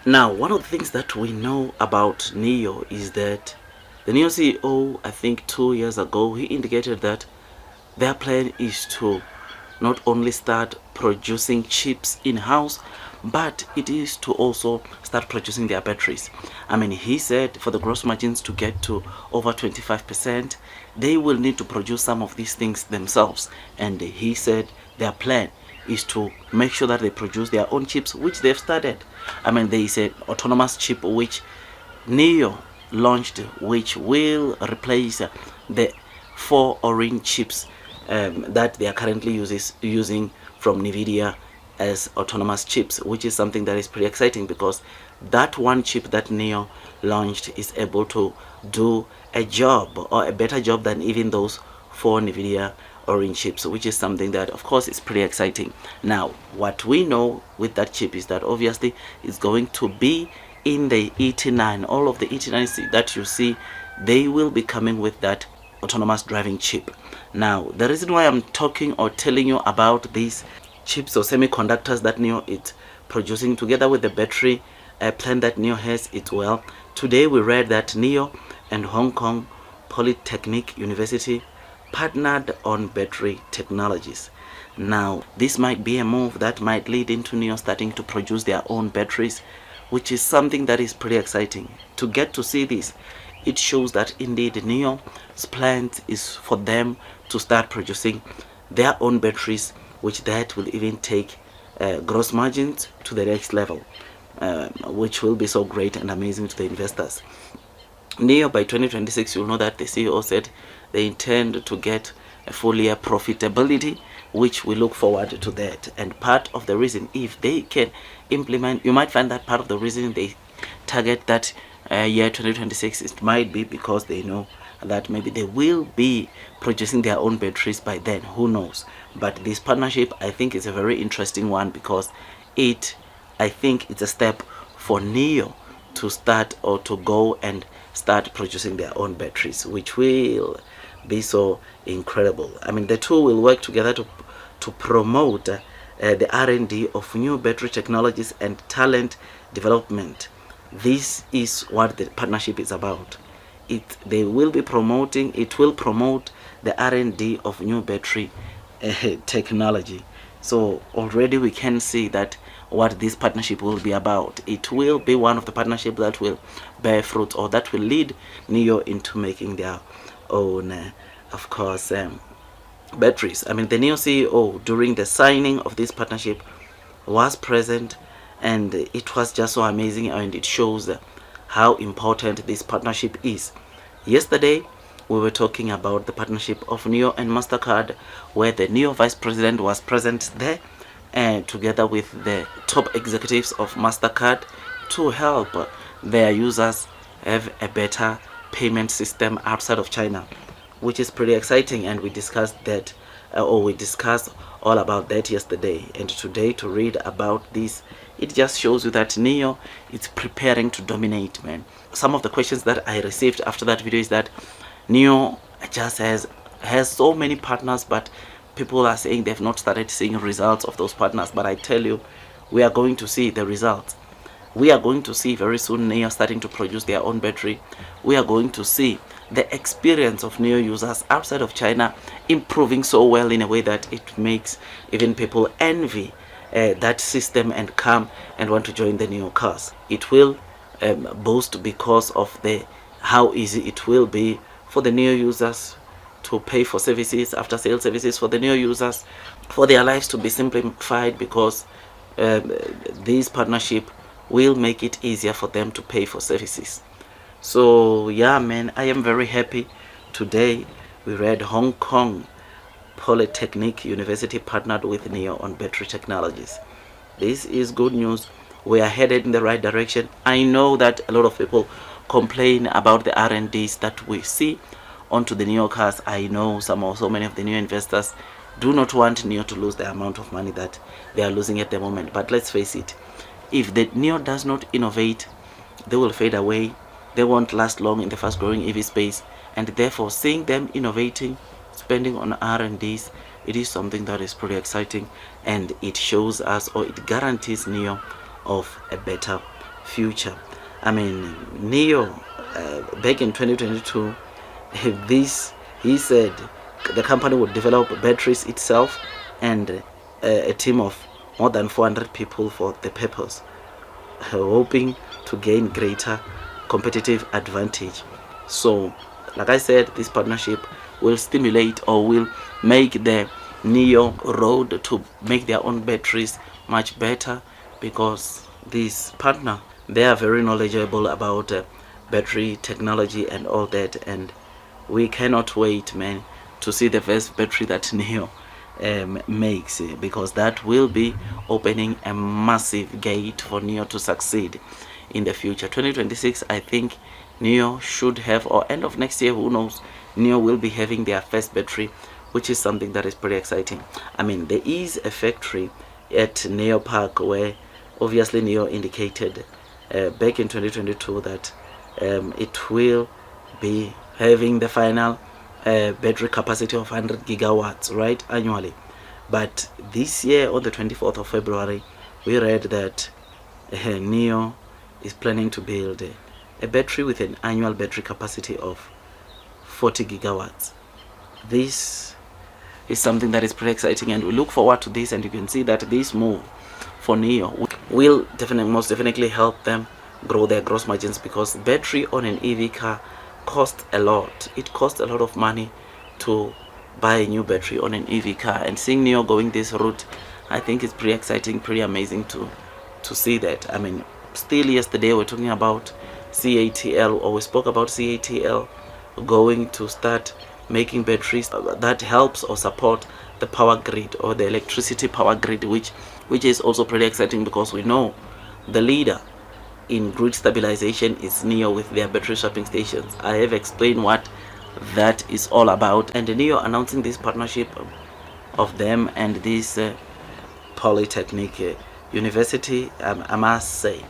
Now, one of the things that we know about Nio is that the Nio CEO, I think 2 years ago, he indicated that their plan is to not only start producing chips in-house, but it is to also start producing their batteries. I mean, he said for the gross margins to get to over 25%, they will need to produce some of these things themselves. And he said their plan is to make sure that they produce their own chips, which they've started. I mean, there is an autonomous chip which Nio launched, which will replace the 4 orange chips that they are currently using from NVIDIA as autonomous chips, which is something that is pretty exciting because that one chip that Nio launched is able to do a job or a better job than even those 4 NVIDIA orange chips, which is something that of course is pretty exciting. Now, what we know with that chip is that obviously it's going to be in the ET9. All of the ET9s that you see, they will be coming with that autonomous driving chip. Now, the reason why I'm talking or telling you about these chips or semiconductors that Nio is producing together with the battery plan that Nio has, it's well, today we read that Nio and Hong Kong Polytechnic University partnered on battery technologies. Now, this might be a move that might lead into Nio starting to produce their own batteries, which is something that is pretty exciting. To get to see this, it shows that indeed Nio's plan is for them to start producing their own batteries, which that will even take gross margins to the next level, which will be so great and amazing to the investors. Nio by 2026, you'll know that the CEO said they intend to get a full year profitability, which we look forward to that. And part of the reason, if they can implement, you might find that part of the reason they target that year 2026, it might be because they know that maybe they will be producing their own batteries by then. Who knows? But this partnership, I think, is a very interesting one because I think it's a step for Nio to start or to go and start producing their own batteries, which will be so incredible. I mean, the two will work together to promote the R&D of new battery technologies and talent development. This is what the partnership is about. It will promote the R&D of new battery technology. So already we can see that what this partnership will be about. It will be one of the partnerships that will bear fruit or that will lead Nio into making their own, of course, batteries. I mean, the Nio CEO during the signing of this partnership was present, and it was just so amazing, and it shows how important this partnership is. Yesterday, we were talking about the partnership of Nio and MasterCard, where the Nio Vice President was present there, and together with the top executives of MasterCard to help their users have a better payment system outside of China, which is pretty exciting. And we discussed that, we discussed all about that yesterday. And today, to read about this, it just shows you that Nio is preparing to dominate, man. Some of the questions that I received after that video is that Nio just has so many partners, but people are saying they've not started seeing results of those partners. But I tell you, we are going to see the results. We are going to see very soon Nio starting to produce their own battery. We are going to see the experience of Nio users outside of China improving so well in a way that it makes even people envy that system and come and want to join the Nio cars. It will boost because of how easy it will be for the Nio users to pay for services, after sale services, for the Nio users, for their lives to be simplified, because this partnership will make it easier for them to pay for services. So yeah, man, I am very happy. Today we read Hong Kong Polytechnic University partnered with Nio on battery technologies. This is good news. We are headed in the right direction. I know that a lot of people complain about the R&Ds that we see onto the Nio cars. I know so many of the Nio investors do not want Nio to lose the amount of money that they are losing at the moment. But let's face it, if the Nio does not innovate, they will fade away. They won't last long in the fast growing EV space, and therefore seeing them innovating, spending on R&Ds, it is something that is pretty exciting, and it shows us, or it guarantees Nio of a better future. I mean, Nio, back in 2022, he said the company would develop batteries itself and a team of more than 400 people for the purpose, hoping to gain greater competitive advantage. So, like I said, this partnership will stimulate or will make the Nio road to make their own batteries much better, because this partner, they are very knowledgeable about battery technology and all that, and we cannot wait, man, to see the first battery that Nio makes, because that will be opening a massive gate for Nio to succeed in the future. 2026, I think Nio should have, or end of next year, who knows, Nio will be having their first battery, which is something that is pretty exciting. I mean, there is a factory at Nio Park where obviously Nio indicated back in 2022 that it will be having the final battery capacity of 100 gigawatts, right, annually. But this year, on the 24th of February, we read that Nio is planning to build a battery with an annual battery capacity of 40 gigawatts. This is something that is pretty exciting, and we look forward to this. And you can see that this move for Nio will most definitely help them grow their gross margins, because battery on an EV car costs a lot. It costs a lot of money to buy a new battery on an EV car, and seeing Nio going this route, I think it's pretty exciting, pretty amazing to see that. I mean, still yesterday we're talking about CATL, or we spoke about CATL going to start making batteries that helps or support the power grid, or the electricity power grid, which is also pretty exciting, because we know the leader in grid stabilization is Nio with their battery swapping stations. I have explained what that is all about, and Nio announcing this partnership of them and this Polytechnic University, I must say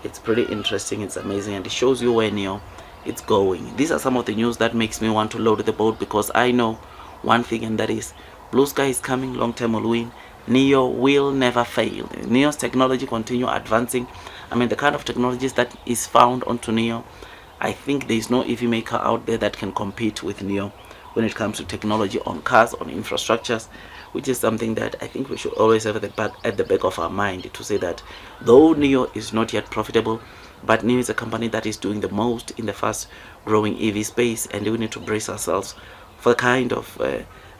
it's pretty interesting, it's amazing, and it shows you where Nio it's going. These are some of the news that makes me want to load the boat, because I know one thing, and that is blue sky is coming, long term will win. Nio will never fail. Nio's technology continue advancing. I mean, the kind of technologies that is found onto Nio, I think there is no EV maker out there that can compete with Nio when it comes to technology on cars, on infrastructures, which is something that I think we should always have at the back of our mind, to say that though Nio is not yet profitable, but Nio is a company that is doing the most in the fast growing EV space, and we need to brace ourselves for the kind of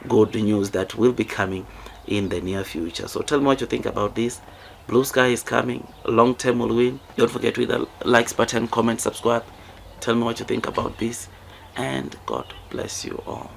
good news that will be coming in the near future. So tell me what you think about this. Blue sky is coming, long term will win. Don't forget to hit the likes button, comment, subscribe. Tell me what you think about this, and God bless you all.